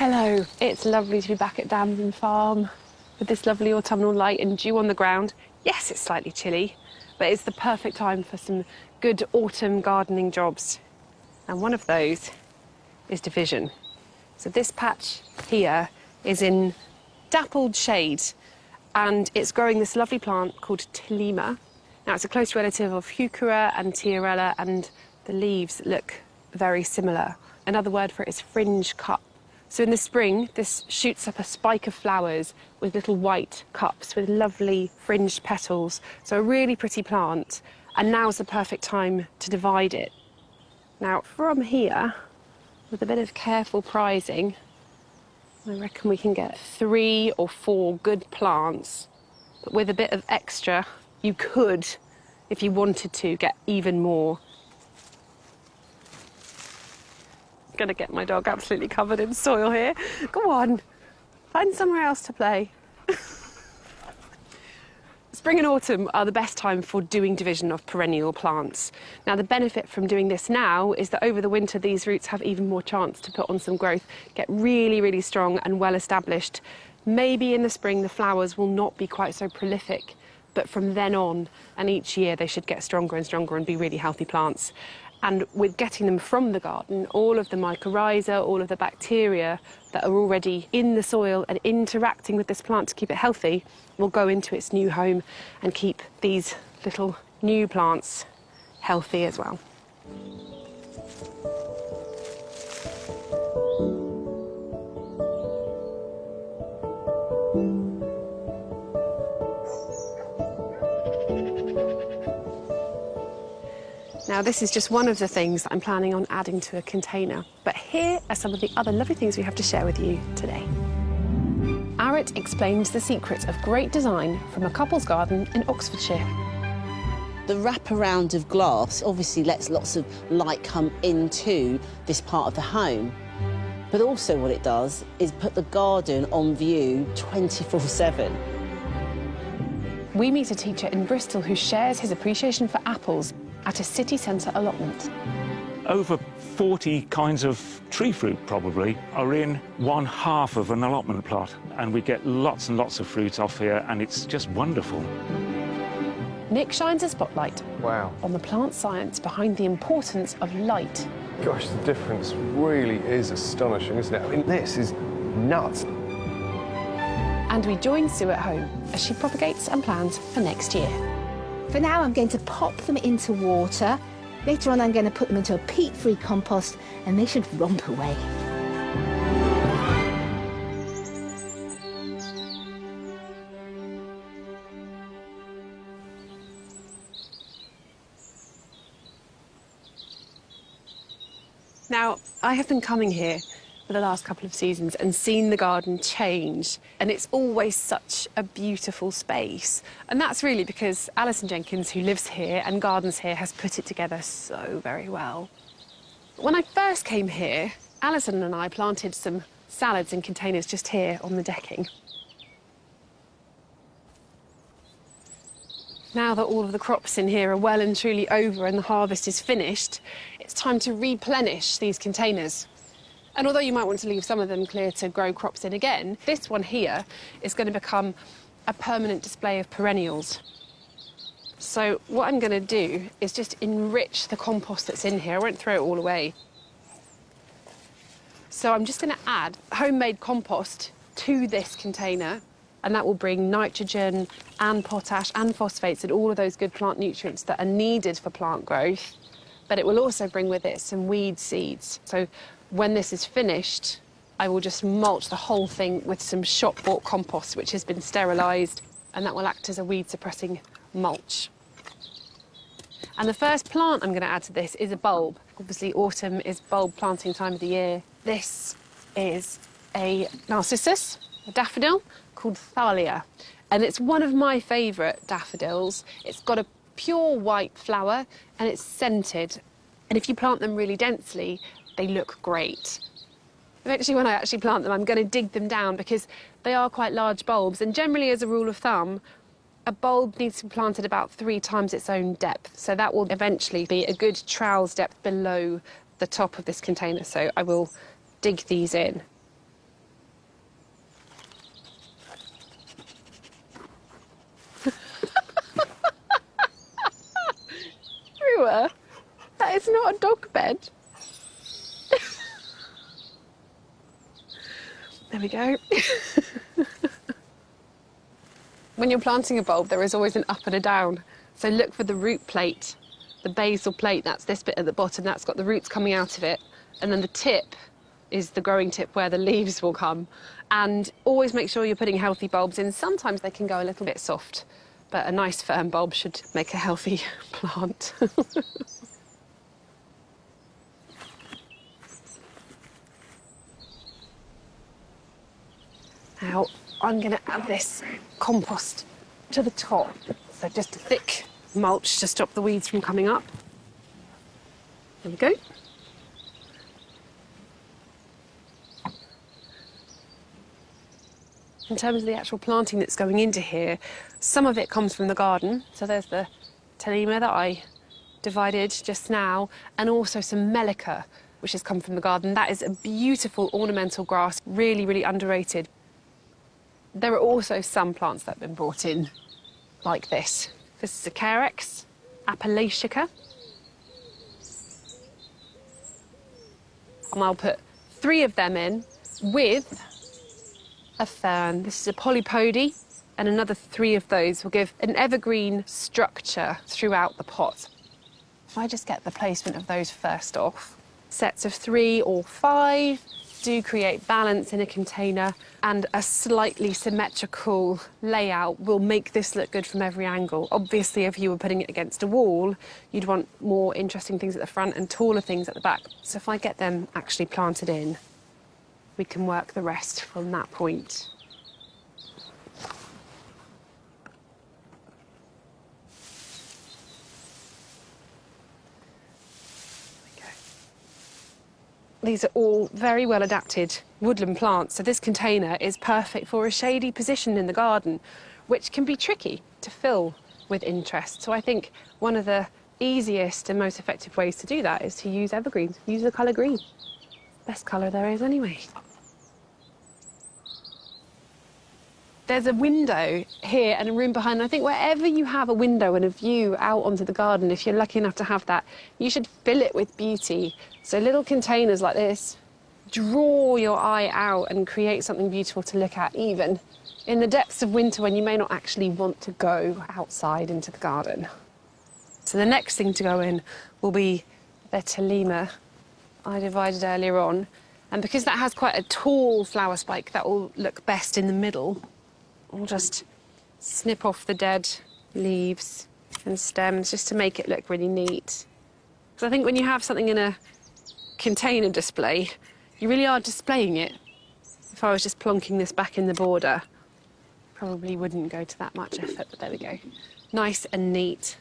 Hello, it's lovely to be back at Damson Farm with this lovely autumnal light and dew on the ground. Yes, it's slightly chilly, but it's the perfect time for some good autumn gardening jobs. And one of those is division. So this patch here is in dappled shade, and it's growing this lovely plant called Tillema. Now, it's a close relative of Heuchera and Tiarella, and the leaves look very similar. Another word for it is fringe cup. So in the spring, this shoots up a spike of flowers with little white cups with lovely fringed petals. So a really pretty plant, and now's the perfect time to divide it. Now, from here, with a bit of careful prizing, I reckon we can get 3 or 4 good plants. But with a bit of extra, you could, if you wanted to, get even more. I'm gonna get my dog absolutely covered in soil here. Go on, find somewhere else to play. Spring and autumn are the best time for doing division of perennial plants. Now, the benefit from doing this now is that over the winter, these roots have even more chance to put on some growth, get really, really strong and well established. Maybe in the spring, the flowers will not be quite so prolific, but from then on and each year, they should get stronger and stronger and be really healthy plants. And with getting them from the garden, all of the mycorrhiza, all of the bacteria that are already in the soil and interacting with this plant to keep it healthy will go into its new home and keep these little new plants healthy as well. Now, this is just one of the things that I'm planning on adding to a container. But here are some of the other lovely things we have to share with you today. Arit explains the secret of great design from a couple's garden in Oxfordshire. The wraparound of glass obviously lets lots of light come into this part of the home. But also what it does is put the garden on view 24/7. We meet a teacher in Bristol who shares his appreciation for apples at a city centre allotment. Over 40 kinds of tree fruit, probably, are in 1/2 of an allotment plot, and we get lots and lots of fruit off here, and it's just wonderful. Nick shines a spotlight on the plant science behind the importance of light. Gosh, the difference really is astonishing, isn't it? I mean, this is nuts. And we join Sue at home as she propagates and plans for next year. For now, I'm going to pop them into water. Later on, I'm going to put them into a peat-free compost, and they should romp away. Now, I have been coming here for the last couple of seasons and seen the garden change, and it's always such a beautiful space. And that's really because Alison Jenkins, who lives here and gardens here, has put it together so very well. When I first came here, Alison and I planted some salads in containers just here on the decking. Now that all of the crops in here are well and truly over and the harvest is finished, it's time to replenish these containers. And although you might want to leave some of them clear to grow crops in again, this one here is going to become a permanent display of perennials. So what I'm going to do is just enrich the compost that's in here. I won't throw it all away. So I'm just going to add homemade compost to this container, and that will bring nitrogen and potash and phosphates and all of those good plant nutrients that are needed for plant growth. But it will also bring with it some weed seeds. So when this is finished, I will just mulch the whole thing with some shop-bought compost, which has been sterilised, and that will act as a weed-suppressing mulch. And the first plant I'm going to add to this is a bulb. Obviously, autumn is bulb planting time of the year. This is a narcissus, a daffodil, called Thalia. And it's one of my favourite daffodils. It's got a pure white flower, and it's scented. And if you plant them really densely, they look great. Eventually, when I actually plant them, I'm going to dig them down because they are quite large bulbs. And generally, as a rule of thumb, a bulb needs to be planted about 3 times its own depth. So that will eventually be a good trowel's depth below the top of this container. So I will dig these in. lower. That is not a dog bed. There we go. When you're planting a bulb, there is always an up and a down. So look for the root plate, the basal plate, that's this bit at the bottom, that's got the roots coming out of it. And then the tip is the growing tip where the leaves will come. And always make sure you're putting healthy bulbs in. Sometimes they can go a little bit soft, but a nice firm bulb should make a healthy plant. Now, I'm going to add this compost to the top. So just a thick mulch to stop the weeds from coming up. There we go. In terms of the actual planting that's going into here, some of it comes from the garden. So there's the Telema that I divided just now, and also some Melica, which has come from the garden. That is a beautiful ornamental grass, really, really underrated. There are also some plants that have been brought in, like this. This is a Carex Appalachica. And I'll put 3 of them in with a fern. This is a Polypody, and another 3 of those will give an evergreen structure throughout the pot. If I just get the placement of those first off, sets of 3 or 5 do create balance in a container, and a slightly symmetrical layout will make this look good from every angle. Obviously, if you were putting it against a wall, you'd want more interesting things at the front and taller things at the back. So if I get them actually planted in, we can work the rest from that point. These are all very well adapted woodland plants, so this container is perfect for a shady position in the garden, which can be tricky to fill with interest. So I think one of the easiest and most effective ways to do that is to use evergreens. Use the colour green. Best colour there is anyway. There's a window here and a room behind. And I think wherever you have a window and a view out onto the garden, if you're lucky enough to have that, you should fill it with beauty. So little containers like this draw your eye out and create something beautiful to look at, even in the depths of winter when you may not actually want to go outside into the garden. So the next thing to go in will be the Telema I divided earlier on. And because that has quite a tall flower spike, that will look best in the middle. I'll just snip off the dead leaves and stems just to make it look really neat. Because I think when you have something in a container display, you really are displaying it. If I was just plonking this back in the border, probably wouldn't go to that much effort, but there we go. Nice and neat.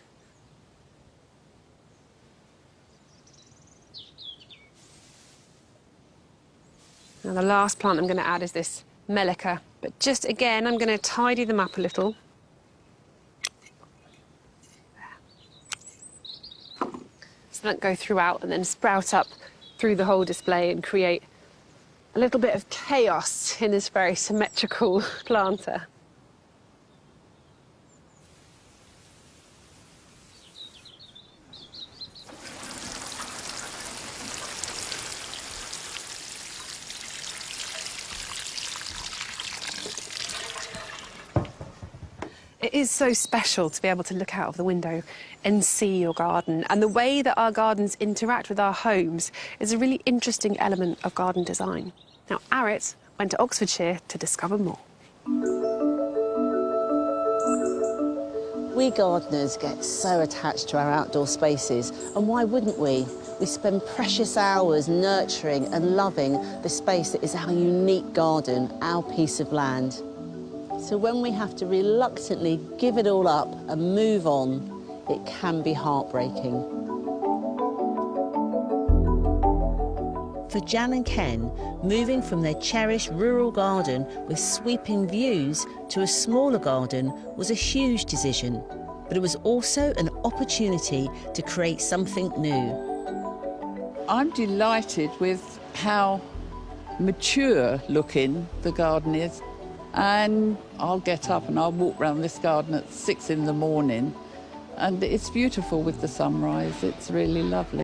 Now the last plant I'm going to add is this Melica, but just again I'm going to tidy them up a little. So don't go throughout and then sprout up through the whole display and create a little bit of chaos in this very symmetrical planter. It is so special to be able to look out of the window and see your garden. And the way that our gardens interact with our homes is a really interesting element of garden design. Now, Arit went to Oxfordshire to discover more. We gardeners get so attached to our outdoor spaces, and why wouldn't we? We spend precious hours nurturing and loving the space that is our unique garden, our piece of land. So when we have to reluctantly give it all up and move on, it can be heartbreaking. For Jan and Ken, moving from their cherished rural garden with sweeping views to a smaller garden was a huge decision, but it was also an opportunity to create something new. I'm delighted with how mature looking the garden is. And I'll get up and I'll walk around this garden at 6 in the morning And it's beautiful with the sunrise. It's really lovely.